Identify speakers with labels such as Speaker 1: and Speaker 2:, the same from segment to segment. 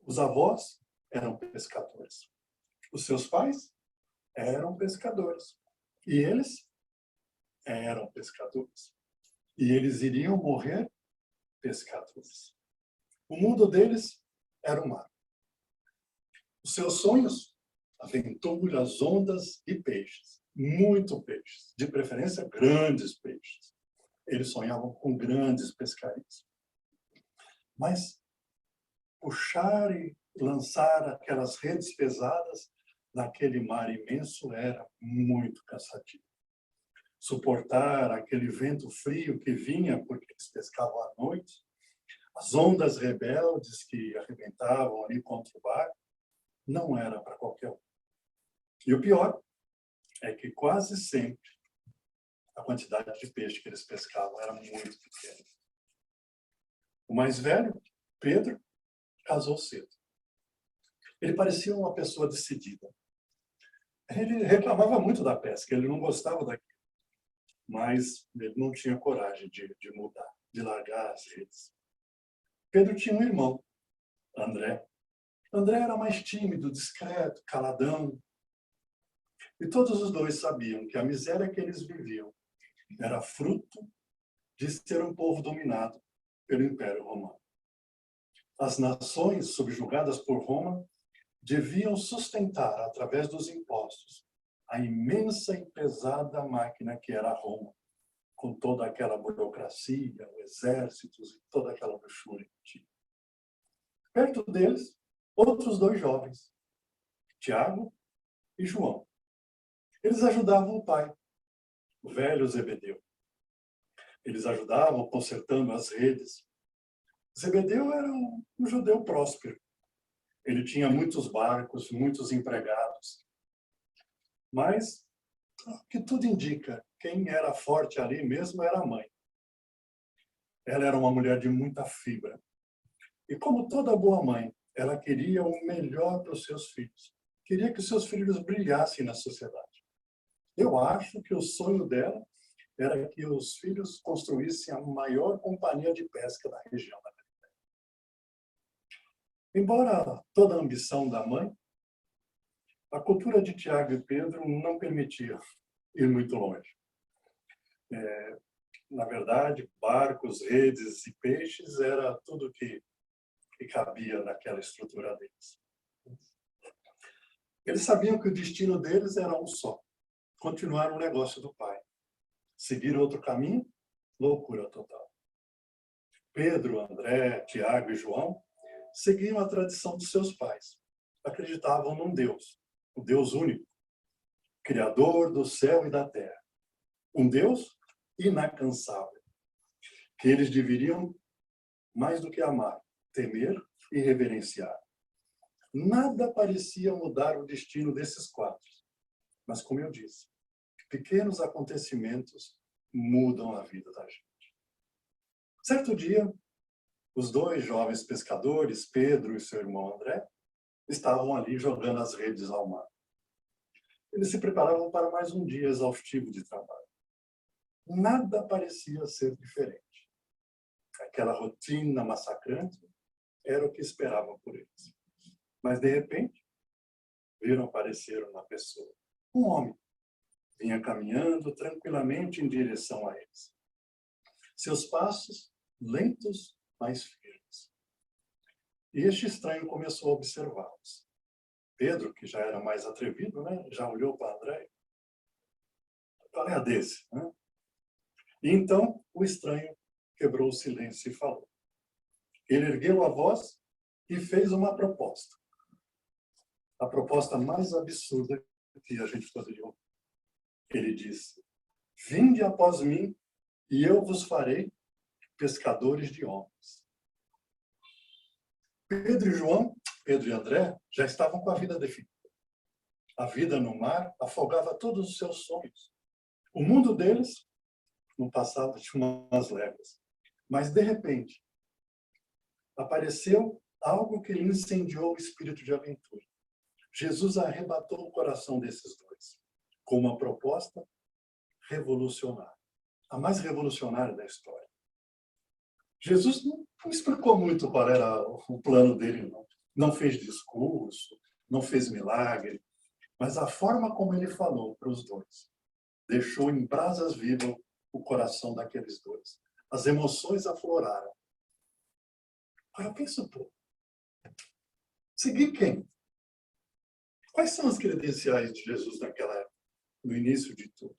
Speaker 1: Os avós eram pescadores. Os seus pais eram pescadores. E eles eram pescadores. E eles iriam morrer pescadores. O mundo deles era o mar. Os seus sonhos, aventuras, ondas e peixes. Muito peixes. De preferência, grandes peixes. Eles sonhavam com grandes pescarias. Mas puxar e lançar aquelas redes pesadas naquele mar imenso era muito cansativo. Suportar aquele vento frio que vinha porque eles pescavam à noite, as ondas rebeldes que arrebentavam ali contra o barco, não era para qualquer um. E o pior é que quase sempre a quantidade de peixe que eles pescavam era muito pequena. O mais velho, Pedro, casou cedo. Ele parecia uma pessoa decidida. Ele reclamava muito da pesca, ele não gostava daquilo. Mas ele não tinha coragem de mudar, de largar as redes. Pedro tinha um irmão, André. André era mais tímido, discreto, caladão. E todos os dois sabiam que a miséria que eles viviam era fruto de ser um povo dominado pelo Império Romano. As nações subjugadas por Roma deviam sustentar, através dos impostos, a imensa e pesada máquina que era Roma, com toda aquela burocracia, exércitos e toda aquela luxúria que tinha. Perto deles, outros dois jovens, Tiago e João. Eles ajudavam o pai, o velho Zebedeu. Eles ajudavam consertando as redes. Zebedeu era um judeu próspero. Ele tinha muitos barcos, muitos empregados. Mas, o que tudo indica, quem era forte ali mesmo era a mãe. Ela era uma mulher de muita fibra. E como toda boa mãe, ela queria o melhor para os seus filhos. Queria que os seus filhos brilhassem na sociedade. Eu acho que o sonho dela era que os filhos construíssem a maior companhia de pesca da região da Galileia. Embora toda a ambição da mãe, a cultura de Tiago e Pedro não permitia ir muito longe. Na verdade, barcos, redes e peixes era tudo que cabia naquela estrutura deles. Eles sabiam que o destino deles era um só: continuar o negócio do pai. Seguir outro caminho, loucura total. Pedro, André, Tiago e João seguiam a tradição dos seus pais. Acreditavam num Deus, o Deus único, Criador do céu e da terra. Um Deus inalcançável, que eles deveriam, mais do que amar, temer e reverenciar. Nada parecia mudar o destino desses quatro. Mas, como eu disse, pequenos acontecimentos mudam a vida da gente. Certo dia, os dois jovens pescadores, Pedro e seu irmão André, estavam ali jogando as redes ao mar. Eles se preparavam para mais um dia exaustivo de trabalho. Nada parecia ser diferente. Aquela rotina massacrante era o que esperavam por eles. Mas, de repente, viram aparecer uma pessoa. Um homem vinha caminhando tranquilamente em direção a eles. Seus passos lentos, mas firmes. E este estranho começou a observá-los. Pedro, que já era mais atrevido, já olhou para André. Qual é a desse? E então o estranho quebrou o silêncio e falou. Ele ergueu a voz e fez uma proposta. A proposta mais absurda que a gente poderia ouvir. Ele disse: vinde após mim e eu vos farei pescadores de homens. Pedro e André já estavam com a vida definida. A vida no mar afogava todos os seus sonhos. O mundo deles não passava de umas léguas. Mas, de repente, apareceu algo que lhe incendiou o espírito de aventura. Jesus arrebatou o coração desses dois com uma proposta revolucionária. A mais revolucionária da história. Jesus não explicou muito qual era o plano dele, não. não fez discurso, não fez milagre, mas a forma como ele falou para os dois deixou em brasas vivas o coração daqueles dois. As emoções afloraram. Agora pensa um pouco. Seguir quem? Quais são as credenciais de Jesus naquela época, no início de tudo?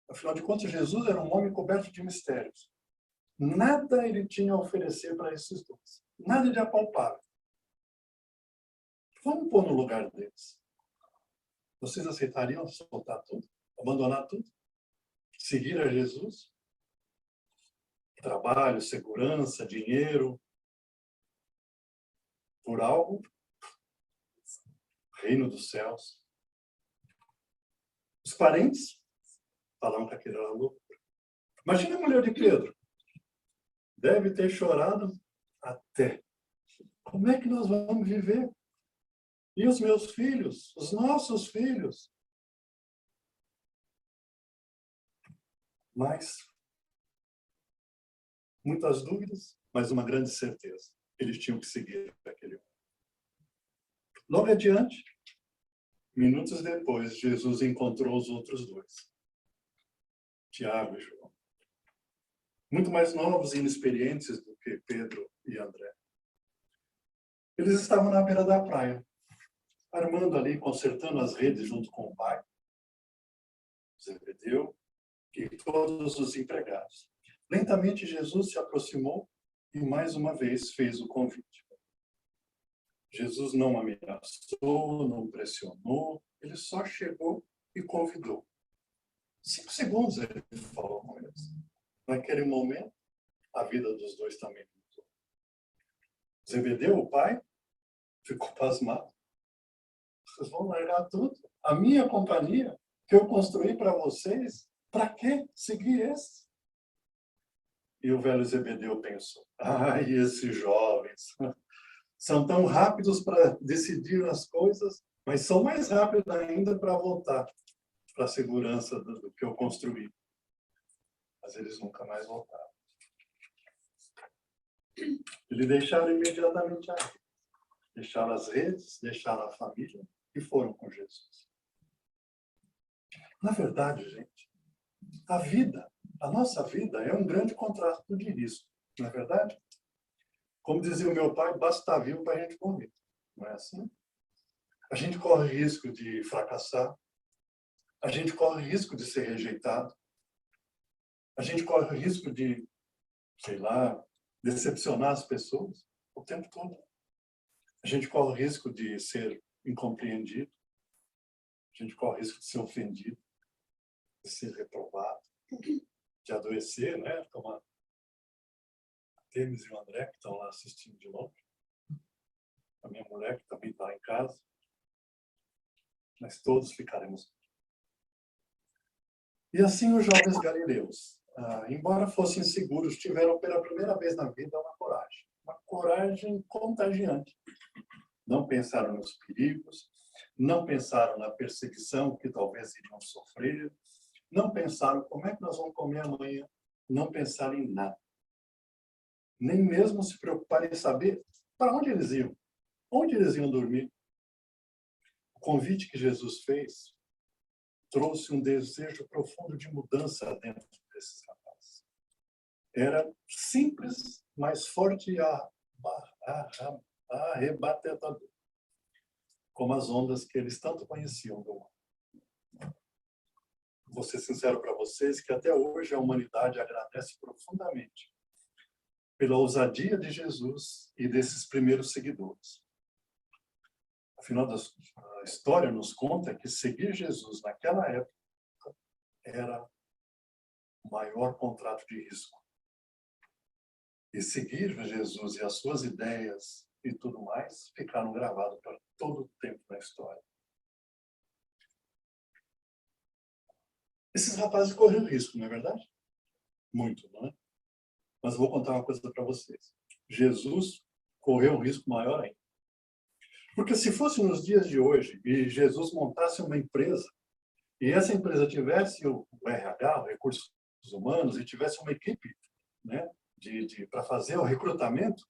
Speaker 1: Afinal de contas, Jesus era um homem coberto de mistérios. Nada ele tinha a oferecer para esses dois. Nada de apalpável. Vamos pôr no lugar deles. Vocês aceitariam soltar tudo? Abandonar tudo? Seguir a Jesus? Trabalho, segurança, dinheiro, por algo? Reino dos céus. Os parentes falaram que aquilo era louco. Imagina a mulher de Pedro. Deve ter chorado até. Como é que nós vamos viver? E os meus filhos? Os nossos filhos? Mas, muitas dúvidas, mas uma grande certeza. Eles tinham que seguir aquele homem. Logo adiante, minutos depois, Jesus encontrou os outros dois. Tiago e João. Muito mais novos e inexperientes do que Pedro e André. Eles estavam na beira da praia, armando ali, consertando as redes junto com o pai, Zebedeu, e todos os empregados. Lentamente, Jesus se aproximou e mais uma vez fez o convite. Jesus não ameaçou, não pressionou, ele só chegou e convidou. 5 segundos ele falou com eles. Naquele momento, a vida dos dois também mudou. Zebedeu, o pai, ficou pasmado. Vocês vão largar tudo? A minha companhia, que eu construí para vocês, para quê seguir esse? E o velho Zebedeu pensou, ai, esses jovens são tão rápidos para decidir as coisas, mas são mais rápidos ainda para voltar para a segurança do que eu construí. Mas eles nunca mais voltaram. Eles deixaram imediatamente a rede. Deixaram as redes, deixaram a família e foram com Jesus. Na verdade, gente, a vida, a nossa vida é um grande contrato de risco, não é verdade? Como dizia o meu pai, basta estar vivo para a gente morrer. Não é assim? A gente corre risco de fracassar, a gente corre risco de ser rejeitado, a gente corre risco de, sei lá, decepcionar as pessoas o tempo todo. A gente corre risco de ser incompreendido, a gente corre risco de ser ofendido, de ser reprovado, de adoecer, né? Como a Temis e o André, que estão lá assistindo de longe. A minha mulher, que também está em casa. Mas todos ficaremos. E assim os jovens galileus, embora fossem seguros, tiveram pela primeira vez na vida uma coragem contagiante. Não pensaram nos perigos, não pensaram na perseguição que talvez iriam sofrer, não pensaram como é que nós vamos comer amanhã, não pensaram em nada. Nem mesmo se preocuparem em saber para onde eles iam dormir. O convite que Jesus fez trouxe um desejo profundo de mudança dentro desses rapazes. Era simples, mas forte e arrebatador, como as ondas que eles tanto conheciam do mar. Vou ser sincero para vocês que até hoje a humanidade agradece profundamente pela ousadia de Jesus e desses primeiros seguidores. Afinal, a história nos conta que seguir Jesus naquela época era o maior contrato de risco. E seguir Jesus e as suas ideias e tudo mais ficaram gravados para todo o tempo na história. Esses rapazes correram risco, não é verdade? Muito, não é? Mas vou contar uma coisa para vocês. Jesus correu um risco maior ainda. Porque se fosse nos dias de hoje e Jesus montasse uma empresa e essa empresa tivesse o RH, o recursos humanos, e tivesse uma equipe, né, para fazer o recrutamento,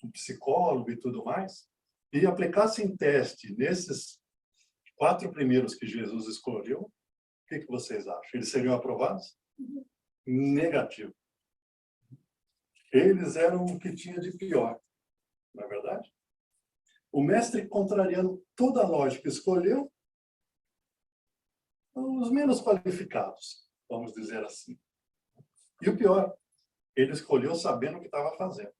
Speaker 1: um psicólogo e tudo mais, e aplicassem teste nesses 4 primeiros que Jesus escolheu, o que vocês acham? Eles seriam aprovados? Negativo. Eles eram o que tinha de pior, não é verdade? O mestre, contrariando toda a lógica, escolheu os menos qualificados, vamos dizer assim. E o pior, ele escolheu sabendo o que estava fazendo.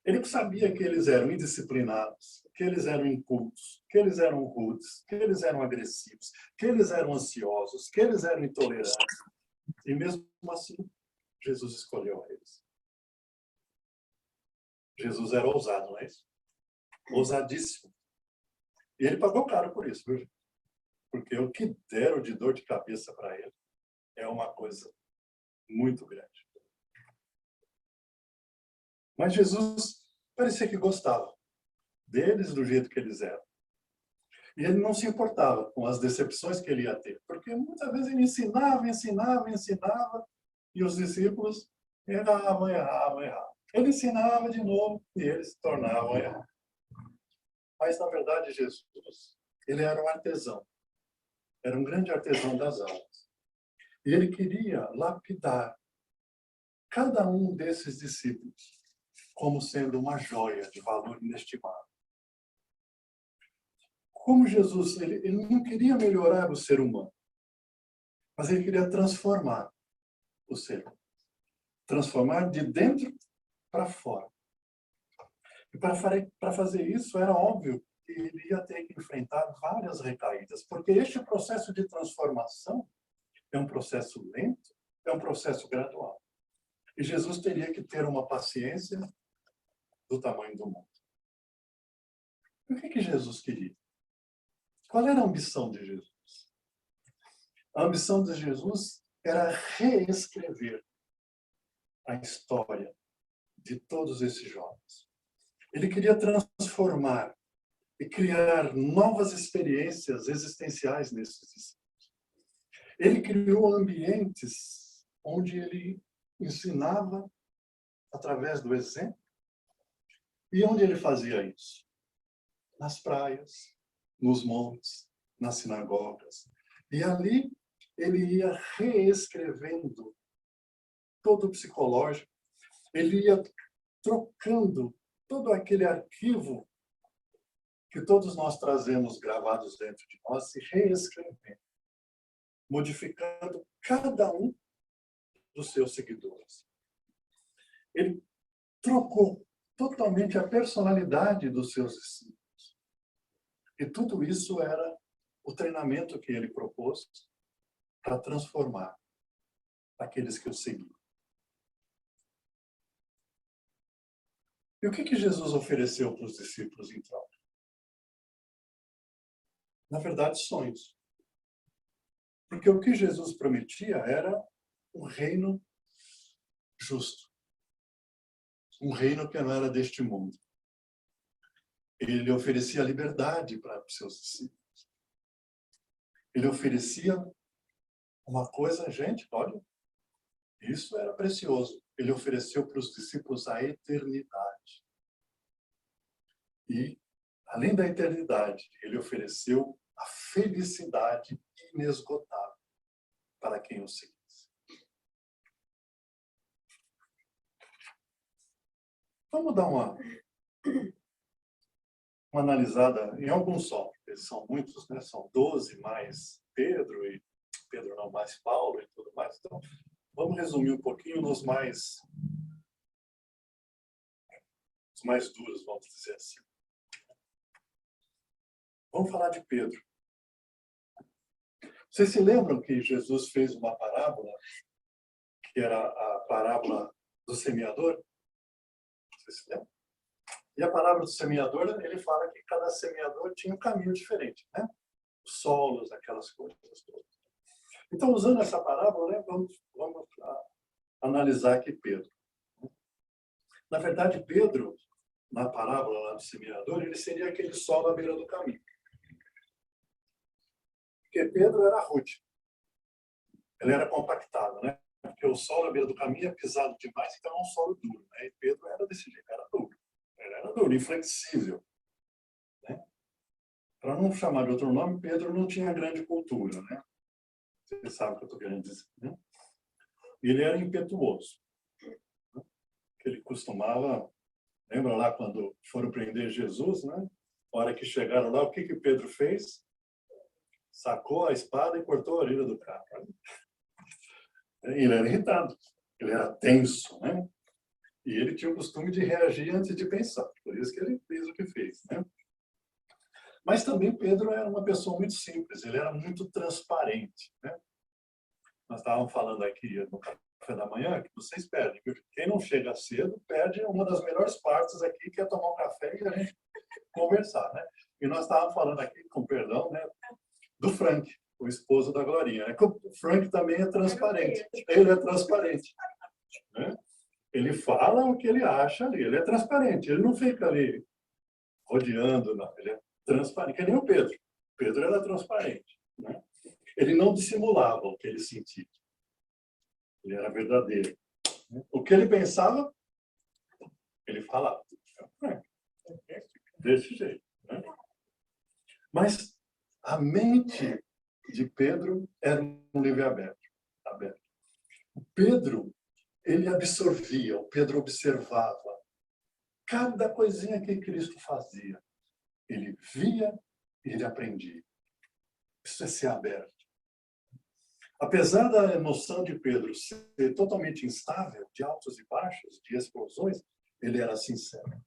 Speaker 1: Ele sabia que eles eram indisciplinados, que eles eram incultos, que eles eram rudes, que eles eram agressivos, que eles eram ansiosos, que eles eram intolerantes. E mesmo assim, Jesus escolheu eles. Jesus era ousado, não é isso? Ousadíssimo. E ele pagou caro por isso, viu? Porque o que deram de dor de cabeça para ele é uma coisa muito grande. Mas Jesus parecia que gostava deles do jeito que eles eram. E ele não se importava com as decepções que ele ia ter, porque muitas vezes ele ensinava, e os discípulos erravam. Ele ensinava de novo e eles se tornavam a errar. Mas, na verdade, Jesus, ele era um artesão. Era um grande artesão das almas. E ele queria lapidar cada um desses discípulos como sendo uma joia de valor inestimável. Como Jesus, ele não queria melhorar o ser humano, mas ele queria transformar o ser humano. Transformar de dentro para fora. E para fazer isso, era óbvio que ele ia ter que enfrentar várias recaídas, porque este processo de transformação é um processo lento, é um processo gradual. E Jesus teria que ter uma paciência do tamanho do mundo. O que Jesus queria? Qual era a ambição de Jesus? A ambição de Jesus era reescrever a história de todos esses jovens. Ele queria transformar e criar novas experiências existenciais nesses discípulos. Ele criou ambientes onde ele ensinava através do exemplo. E onde ele fazia isso? Nas praias, nos montes, nas sinagogas. E ali ele ia reescrevendo todo o psicológico, ele ia trocando todo aquele arquivo que todos nós trazemos gravados dentro de nós e reescrevendo, modificando cada um dos seus seguidores. Ele trocou totalmente a personalidade dos seus discípulos. E tudo isso era o treinamento que ele propôs para transformar aqueles que o seguiam. E o que Jesus ofereceu para os discípulos em troca? Na verdade, sonhos. Porque o que Jesus prometia era um reino justo. Um reino que não era deste mundo. Ele oferecia liberdade para os seus discípulos. Ele oferecia uma coisa, gente, olha, isso era precioso. Ele ofereceu para os discípulos a eternidade. E, além da eternidade, ele ofereceu a felicidade inesgotável para quem o seguisse. Vamos dar uma analisada em alguns só. Eles são muitos, né? São 12 mais Pedro, e Pedro não mais Paulo e tudo mais. Então, vamos resumir um pouquinho nos mais duros, vamos dizer assim. Vamos falar de Pedro. Vocês se lembram que Jesus fez uma parábola, que era a parábola do semeador? Vocês se lembram? E a parábola do semeador, ele fala que cada semeador tinha um caminho diferente, né? Os solos, aquelas coisas todas. Então, usando essa parábola, né, vamos analisar aqui Pedro. Na verdade, Pedro, na parábola lá do semeador, ele seria aquele solo à beira do caminho. Porque Pedro era rude. Ele era compactado, né? Porque o solo à beira do caminho é pisado demais, então é um solo duro, né? E Pedro era desse jeito, era duro. Ele era duro, inflexível. Para não chamar de outro nome, Pedro não tinha grande cultura, né? Você sabe o que eu estou querendo dizer, né? Ele era impetuoso. Ele costumava, lembra lá quando foram prender Jesus, né? Na hora que chegaram lá, o que Pedro fez? Sacou a espada e cortou a orelha do cara. Ele era irritado, ele era tenso, né? E ele tinha o costume de reagir antes de pensar. Por isso que ele fez o que fez, né? Mas também Pedro era uma pessoa muito simples, ele era muito transparente, né? Nós estávamos falando aqui no café da manhã, que vocês perdem. Quem não chega cedo perde uma das melhores partes aqui, que é tomar um café e a gente conversar, né? E nós estávamos falando aqui, com perdão, né, do Frank, o esposo da Glorinha. Né? O Frank também é transparente. Ele é transparente, né? Ele fala o que ele acha ali. Ele é transparente. Ele não fica ali rodeando, não. Ele é transparente. Que nem o Pedro. Pedro era transparente, né? Ele não dissimulava o que ele sentia. Ele era verdadeiro. O que ele pensava, ele falava. Desse jeito, né? Mas a mente de Pedro era um livro aberto. O Pedro, ele absorvia, o Pedro observava cada coisinha que Cristo fazia. Ele via e ele aprendia. Isso é ser aberto. Apesar da emoção de Pedro ser totalmente instável, de altos e baixos, de explosões, ele era sincero.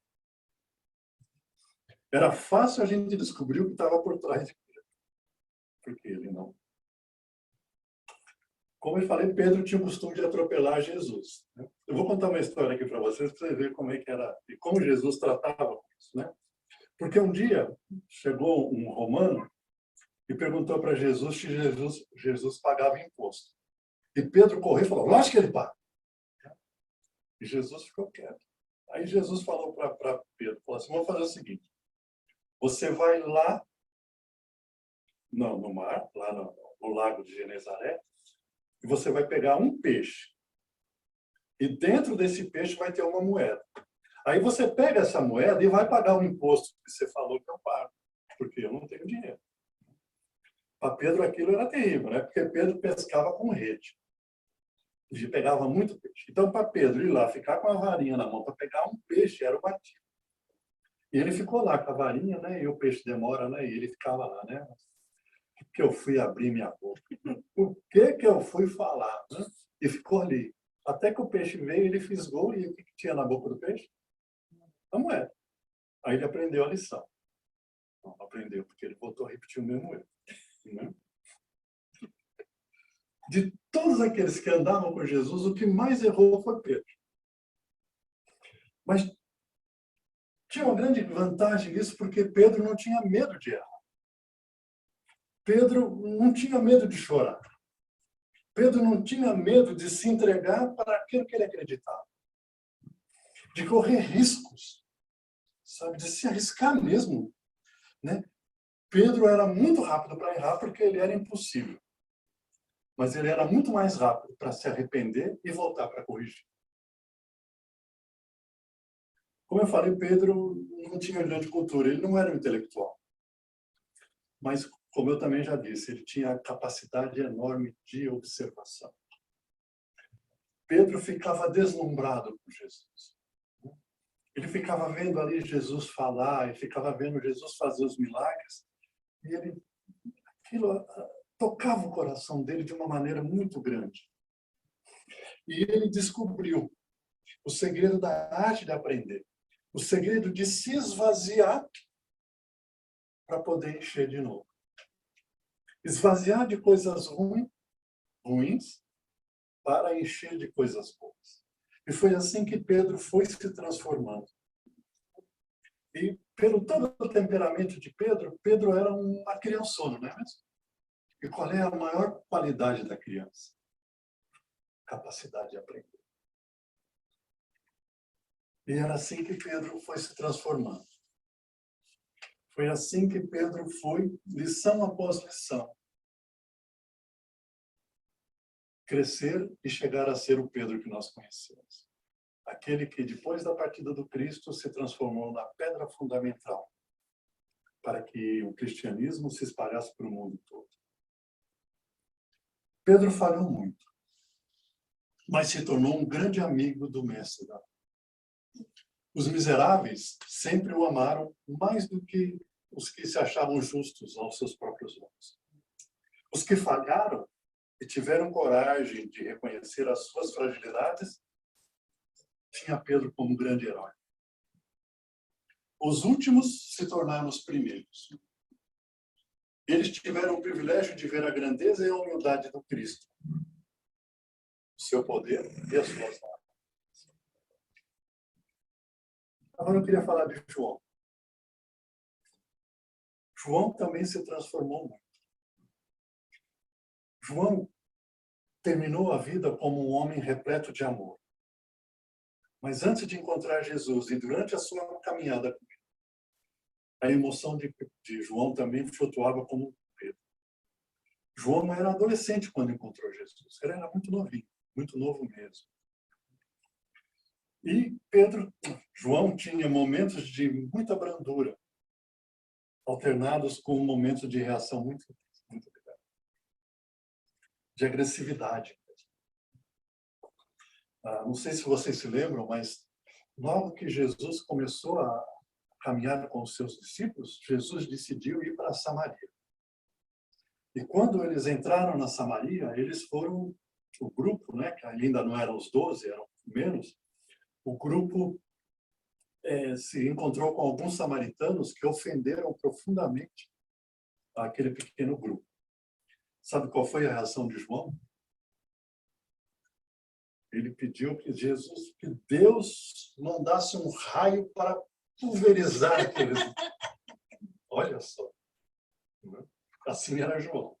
Speaker 1: Era fácil a gente descobrir o que estava por trás de Pedro, porque ele não. Como eu falei, Pedro tinha o costume de atropelar Jesus. Eu vou contar uma história aqui para vocês verem como é que era e como Jesus tratava com isso, né? Porque um dia chegou um romano e perguntou para Jesus se Jesus pagava imposto. E Pedro correu e falou: lógico que ele paga. E Jesus ficou quieto. Aí Jesus falou para Pedro, falou assim: vamos fazer o seguinte, você vai lá no mar, lá no lago de Genezaré, e você vai pegar um peixe. E dentro desse peixe vai ter uma moeda. Aí você pega essa moeda e vai pagar o imposto que você falou que eu pago, porque eu não tenho dinheiro. Para Pedro aquilo era terrível, né? Porque Pedro pescava com rede. Ele pegava muito peixe. Então, para Pedro ir lá, ficar com a varinha na mão para pegar um peixe, era o batido. E ele ficou lá com a varinha, né? E o peixe demora, né? E ele ficava lá, né? O que eu fui abrir minha boca? O que eu fui falar? Né? E ficou ali. Até que o peixe veio, ele fisgou, e o que tinha na boca do peixe? A moeda. Aí ele aprendeu a lição. Não aprendeu, porque ele voltou a repetir o mesmo erro. Né? De todos aqueles que andavam com Jesus, o que mais errou foi Pedro. Mas tinha uma grande vantagem nisso, porque Pedro não tinha medo de errar. Pedro não tinha medo de chorar. Pedro não tinha medo de se entregar para aquilo que ele acreditava. De correr riscos, sabe? De se arriscar mesmo, né? Pedro era muito rápido para errar porque ele era impossível. Mas ele era muito mais rápido para se arrepender e voltar para corrigir. Como eu falei, Pedro não tinha grande cultura, ele não era um intelectual. Mas, como eu também já disse, ele tinha a capacidade enorme de observação. Pedro ficava deslumbrado com Jesus. Ele ficava vendo ali Jesus falar, e ficava vendo Jesus fazer os milagres, e aquilo tocava o coração dele de uma maneira muito grande. E ele descobriu o segredo da arte de aprender, o segredo de se esvaziar para poder encher de novo. Esvaziar de coisas ruins para encher de coisas boas. E foi assim que Pedro foi se transformando. E pelo todo o temperamento de Pedro, Pedro era uma criançona, não é mesmo? E qual é a maior qualidade da criança? Capacidade de aprender. E era assim que Pedro foi se transformando. Foi assim que Pedro foi, lição após lição, crescer e chegar a ser o Pedro que nós conhecemos. Aquele que, depois da partida do Cristo, se transformou na pedra fundamental para que o cristianismo se espalhasse para o mundo todo. Pedro falhou muito, mas se tornou um grande amigo do mestre da lei. Os miseráveis sempre o amaram mais do que os que se achavam justos aos seus próprios olhos. Os que falharam e tiveram coragem de reconhecer as suas fragilidades, tinha Pedro como grande herói. Os últimos se tornaram os primeiros. Eles tiveram o privilégio de ver a grandeza e a humildade do Cristo, o seu poder e as suas armas. Agora eu queria falar de João. João também se transformou muito. João terminou a vida como um homem repleto de amor. Mas antes de encontrar Jesus e durante a sua caminhada com ele, a emoção de João também flutuava como Pedro. João era adolescente quando encontrou Jesus. Ele era muito novinho, muito novo mesmo. E João tinha momentos de muita brandura, alternados com momentos de reação muito de agressividade. Não sei se vocês se lembram, mas logo que Jesus começou a caminhar com os seus discípulos, Jesus decidiu ir para Samaria. E quando eles entraram na Samaria, eles foram, o grupo, né, que ainda não eram os 12, eram menos, o grupo se encontrou com alguns samaritanos que ofenderam profundamente aquele pequeno grupo. Sabe qual foi a reação de João? Ele pediu que Deus mandasse um raio para pulverizar aqueles. Olha só. Assim era João.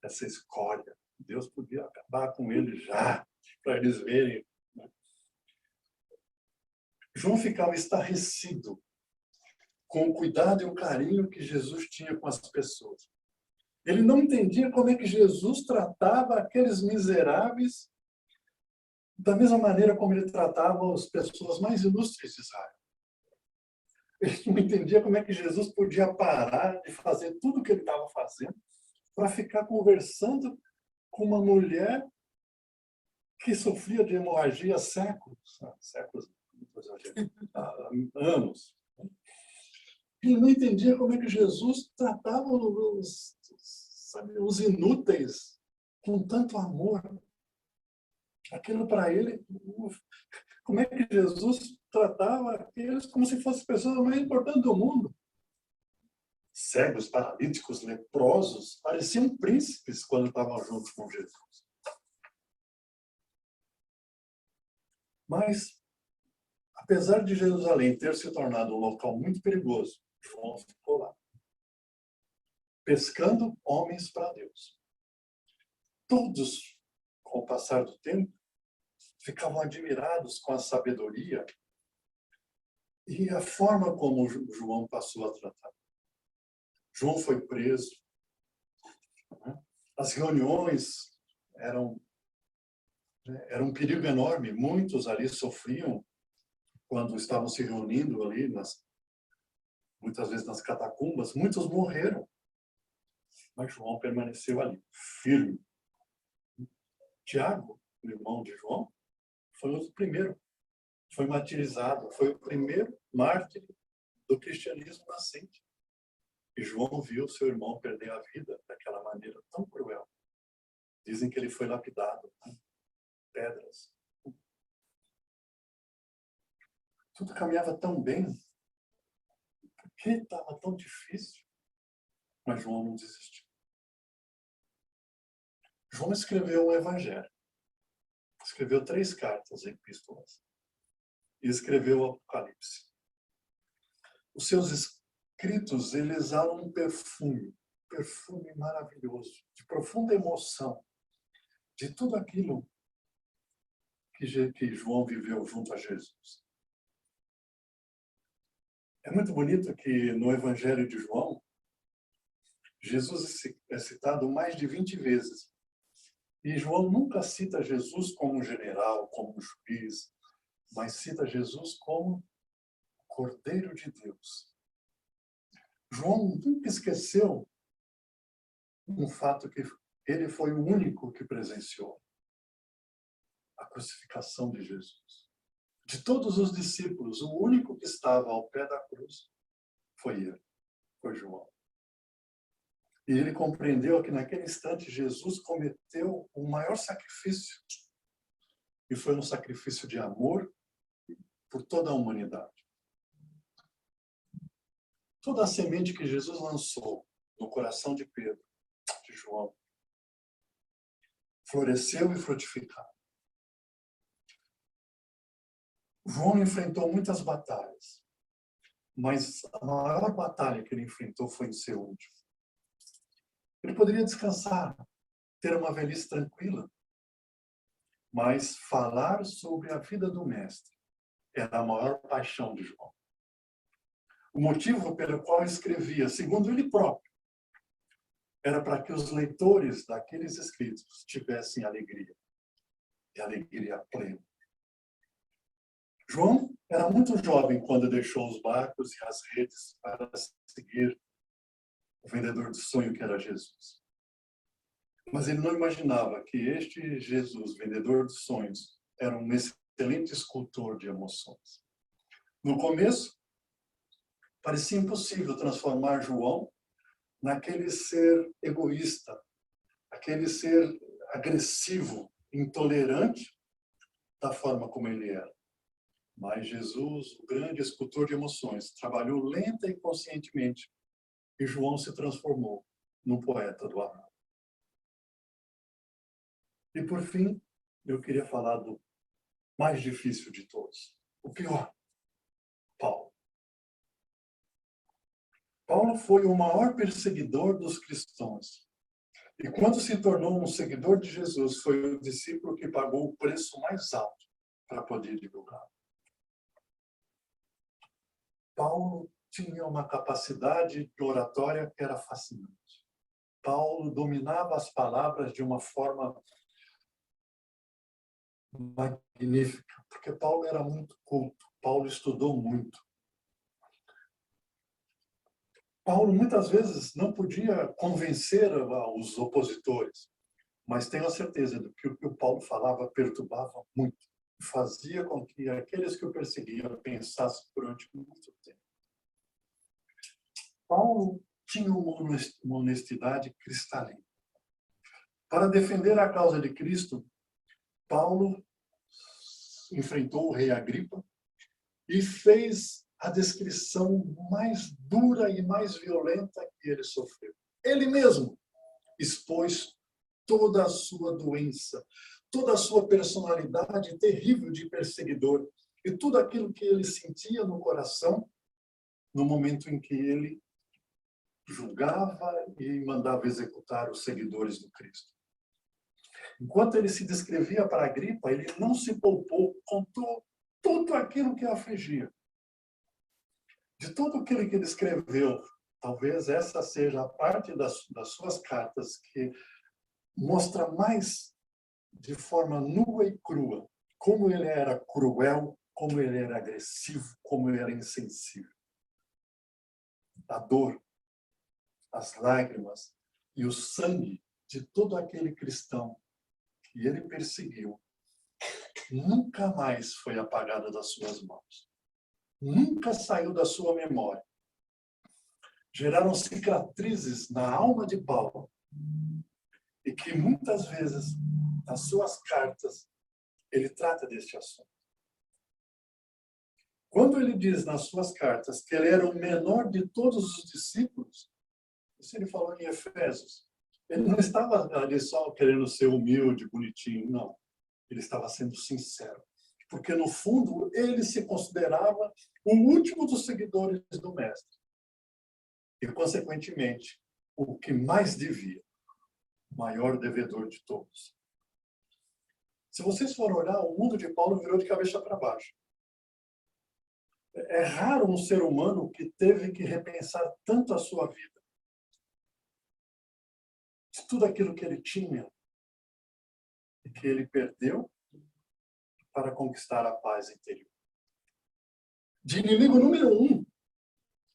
Speaker 1: Essa escória. Deus podia acabar com ele já, para eles verem. João ficava estarrecido com o cuidado e o carinho que Jesus tinha com as pessoas. Ele não entendia como é que Jesus tratava aqueles miseráveis da mesma maneira como ele tratava as pessoas mais ilustres de Israel. Ele não entendia como é que Jesus podia parar de fazer tudo o que ele estava fazendo para ficar conversando com uma mulher que sofria de hemorragia há séculos, há anos. Ele não entendia como é que Jesus tratava os inúteis com tanto amor. Aquilo para ele, como é que Jesus tratava aqueles como se fossem pessoas mais importantes do mundo. Cegos, paralíticos, leprosos, pareciam príncipes quando estavam juntos com Jesus. Mas, apesar de Jerusalém ter se tornado um local muito perigoso, João ficou lá, pescando homens para Deus. Todos, com o passar do tempo, ficavam admirados com a sabedoria e a forma como João passou a tratar. João foi preso. As reuniões eram um perigo enorme. Muitos ali sofriam quando estavam se reunindo ali, muitas vezes nas catacumbas. Muitos morreram. Mas João permaneceu ali, firme. Tiago, o irmão de João, foi o primeiro. Foi martirizado. Foi o primeiro mártir do cristianismo nascente. E João viu seu irmão perder a vida daquela maneira tão cruel. Dizem que ele foi lapidado, pedras. Tudo caminhava tão bem. Por que estava tão difícil? Mas João não desistiu. João escreveu um evangelho. Escreveu 3 cartas, epístolas. E escreveu o Apocalipse. Os seus escritos, eles exalam um perfume maravilhoso, de profunda emoção, de tudo aquilo que João viveu junto a Jesus. É muito bonito que no Evangelho de João, Jesus é citado mais de 20 vezes. E João nunca cita Jesus como um general, como um juiz, mas cita Jesus como Cordeiro de Deus, João nunca esqueceu um fato que ele foi o único que presenciou: a crucificação de Jesus. De todos os discípulos, o único que estava ao pé da cruz foi ele, foi João. E ele compreendeu que naquele instante Jesus cometeu o maior sacrifício. E foi um sacrifício de amor por toda a humanidade. Toda a semente que Jesus lançou no coração de Pedro, de João, floresceu e frutificou. João enfrentou muitas batalhas, mas a maior batalha que ele enfrentou foi em ser último. Ele poderia descansar, ter uma velhice tranquila, mas falar sobre a vida do Mestre era a maior paixão de João. O motivo pelo qual escrevia, segundo ele próprio, era para que os leitores daqueles escritos tivessem alegria, e alegria plena. João era muito jovem quando deixou os barcos e as redes para seguir o vendedor de sonho que era Jesus. Mas ele não imaginava que este Jesus, vendedor de sonhos, era um excelente escultor de emoções. No começo, parecia impossível transformar João naquele ser egoísta, aquele ser agressivo, intolerante, da forma como ele era. Mas Jesus, o grande escultor de emoções, trabalhou lenta e conscientemente, e João se transformou num poeta do amor. E por fim, eu queria falar do mais difícil de todos, o pior, Paulo. Paulo foi o maior perseguidor dos cristãos. E quando se tornou um seguidor de Jesus, foi o discípulo que pagou o preço mais alto para poder divulgar. Paulo tinha uma capacidade de oratória que era fascinante. Paulo dominava as palavras de uma forma magnífica, porque Paulo era muito culto, Paulo estudou muito. Paulo muitas vezes não podia convencer os opositores, mas tenho a certeza de que o que o Paulo falava perturbava muito, fazia com que aqueles que o perseguiam pensassem durante muito tempo. Paulo tinha uma honestidade cristalina. Para defender a causa de Cristo, Paulo enfrentou o rei Agripa e fez a descrição mais dura e mais violenta que ele sofreu. Ele mesmo expôs toda a sua doença, toda a sua personalidade terrível de perseguidor e tudo aquilo que ele sentia no coração no momento em que ele julgava e mandava executar os seguidores do Cristo. Enquanto ele se descrevia para Agripa, ele não se poupou, contou tudo aquilo que a afligia. De tudo aquilo que ele escreveu, talvez essa seja a parte das suas cartas que mostra mais de forma nua e crua como ele era cruel, como ele era agressivo, como ele era insensível. A dor, as lágrimas e o sangue de todo aquele cristão que ele perseguiu nunca mais foi apagada das suas mãos. Nunca saiu da sua memória. Geraram cicatrizes na alma de Paulo e que muitas vezes, nas suas cartas, ele trata deste assunto. Quando ele diz nas suas cartas que ele era o menor de todos os discípulos, isso ele falou em Efésios, ele não estava ali só querendo ser humilde, bonitinho, não. Ele estava sendo sincero. Porque, no fundo, ele se considerava o último dos seguidores do Mestre. E, consequentemente, o que mais devia, o maior devedor de todos. Se vocês forem olhar, o mundo de Paulo virou de cabeça para baixo. É raro um ser humano que teve que repensar tanto a sua vida. De tudo aquilo que ele tinha e que ele perdeu para conquistar a paz interior. De inimigo número 1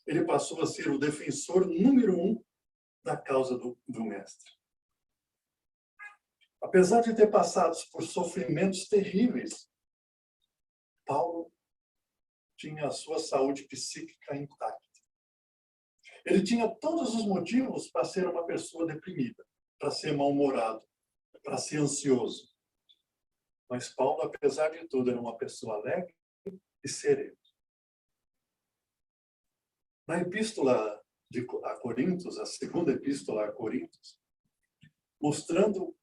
Speaker 1: ele passou a ser o defensor número 1 da causa do mestre. Apesar de ter passado por sofrimentos terríveis, Paulo tinha a sua saúde psíquica intacta. Ele tinha todos os motivos para ser uma pessoa deprimida, para ser mal-humorado, para ser ansioso. Mas Paulo, apesar de tudo, era uma pessoa alegre e sereno. Na epístola a Coríntios, a segunda epístola a Coríntios, mostrando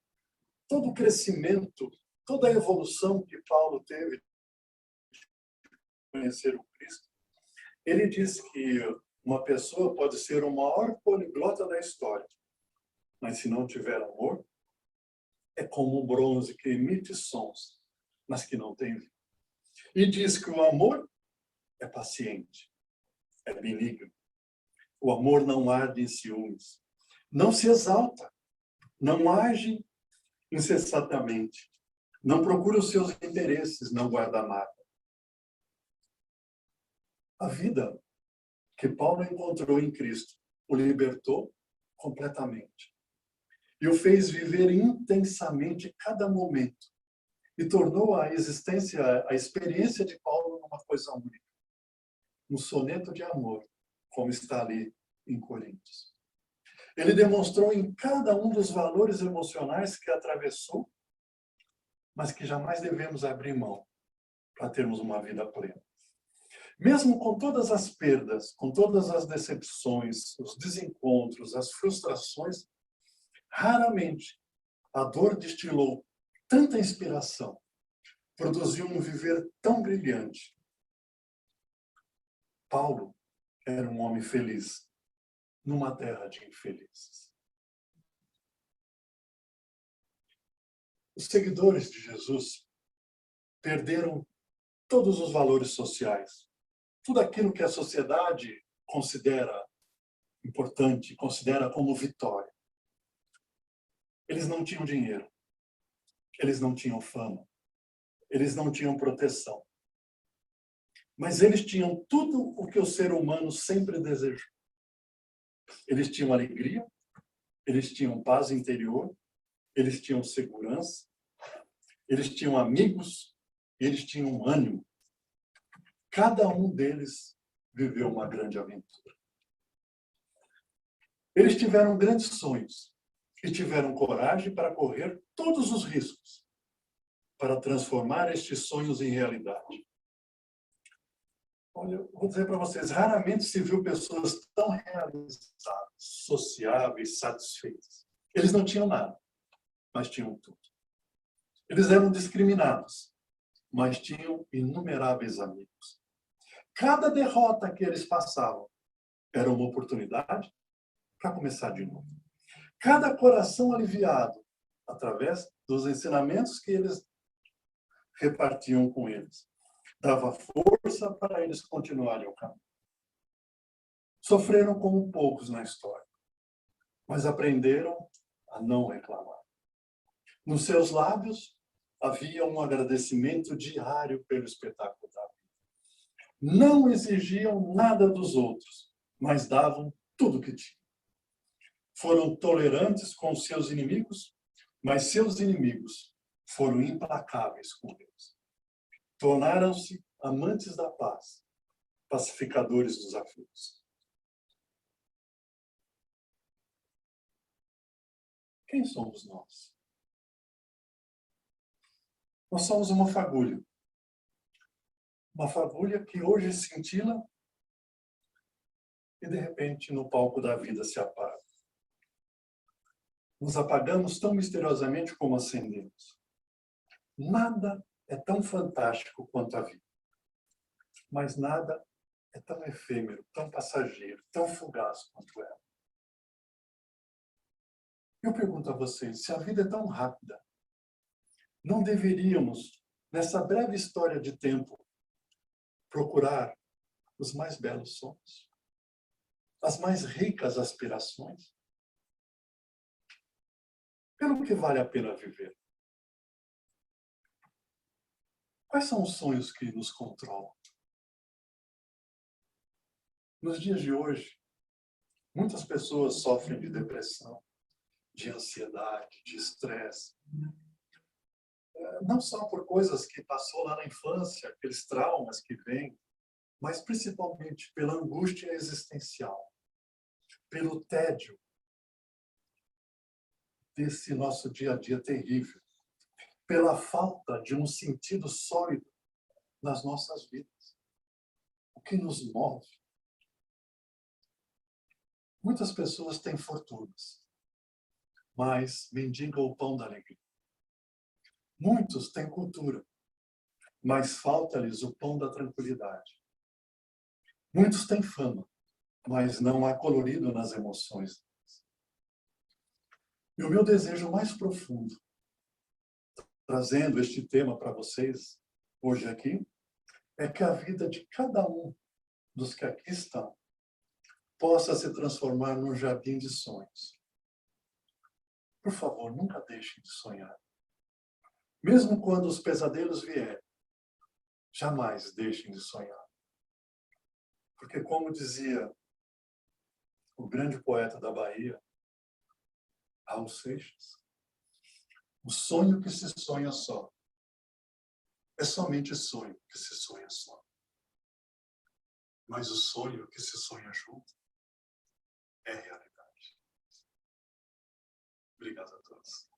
Speaker 1: todo o crescimento, toda a evolução que Paulo teve de conhecer o Cristo, ele diz que uma pessoa pode ser o maior poliglota da história, mas se não tiver amor, é como um bronze que emite sons, mas que não tem vida. E diz que o amor é paciente, é benigno. O amor não arde em ciúmes, não se exalta, não age incessantemente, não procura os seus interesses, não guarda mágoa. A vida que Paulo encontrou em Cristo o libertou completamente e o fez viver intensamente cada momento e tornou a experiência de Paulo uma coisa única, um soneto de amor, como está ali em Coríntios. Ele demonstrou em cada um dos valores emocionais que atravessou, mas que jamais devemos abrir mão para termos uma vida plena. Mesmo com todas as perdas, com todas as decepções, os desencontros, as frustrações, raramente a dor destilou tanta inspiração, produziu um viver tão brilhante. Paulo era um homem feliz numa terra de infelizes. Os seguidores de Jesus perderam todos os valores sociais, tudo aquilo que a sociedade considera importante, considera como vitória. Eles não tinham dinheiro, eles não tinham fama, eles não tinham proteção. Mas eles tinham tudo o que o ser humano sempre desejou. Eles tinham alegria, eles tinham paz interior, eles tinham segurança, eles tinham amigos, eles tinham ânimo. Cada um deles viveu uma grande aventura. Eles tiveram grandes sonhos e tiveram coragem para correr todos os riscos para transformar estes sonhos em realidade. Olha, eu vou dizer para vocês, raramente se viu pessoas tão realizadas, sociáveis, satisfeitas. Eles não tinham nada, mas tinham tudo. Eles eram discriminados, mas tinham inumeráveis amigos. Cada derrota que eles passavam era uma oportunidade para começar de novo. Cada coração aliviado, através dos ensinamentos que eles repartiam com eles, dava força para eles continuarem o caminho. Sofreram como poucos na história, mas aprenderam a não reclamar. Nos seus lábios havia um agradecimento diário pelo espetáculo da vida. Não exigiam nada dos outros, mas davam tudo o que tinham. Foram tolerantes com seus inimigos, mas seus inimigos foram implacáveis com eles. Tornaram-se amantes da paz, pacificadores dos aflitos. Quem somos nós? Nós somos uma fagulha. Uma fagulha que hoje cintila e, de repente, no palco da vida se apaga. Nos apagamos tão misteriosamente como acendemos. Nada é tão fantástico quanto a vida. Mas nada é tão efêmero, tão passageiro, tão fugaz quanto ela. Eu pergunto a vocês, se a vida é tão rápida, não deveríamos, nessa breve história de tempo, procurar os mais belos sonhos, as mais ricas aspirações? Pelo que vale a pena viver? Quais são os sonhos que nos controlam? Nos dias de hoje, muitas pessoas sofrem de depressão, de ansiedade, de estresse. Não só por coisas que passou lá na infância, aqueles traumas que vêm, mas principalmente pela angústia existencial, pelo tédio desse nosso dia a dia terrível, pela falta de um sentido sólido nas nossas vidas. O que nos move? Muitas pessoas têm fortunas, mas mendigam o pão da alegria. Muitos têm cultura, mas falta-lhes o pão da tranquilidade. Muitos têm fama, mas não há colorido nas emoções. E o meu desejo mais profundo, trazendo este tema para vocês hoje aqui, é que a vida de cada um dos que aqui estão possa se transformar num jardim de sonhos. Por favor, nunca deixem de sonhar. Mesmo quando os pesadelos vierem, jamais deixem de sonhar. Porque, como dizia o grande poeta da Bahia, Raul Seixas, o sonho que se sonha só é somente sonho que se sonha só. Mas o sonho que se sonha junto é realidade. Obrigado a todos.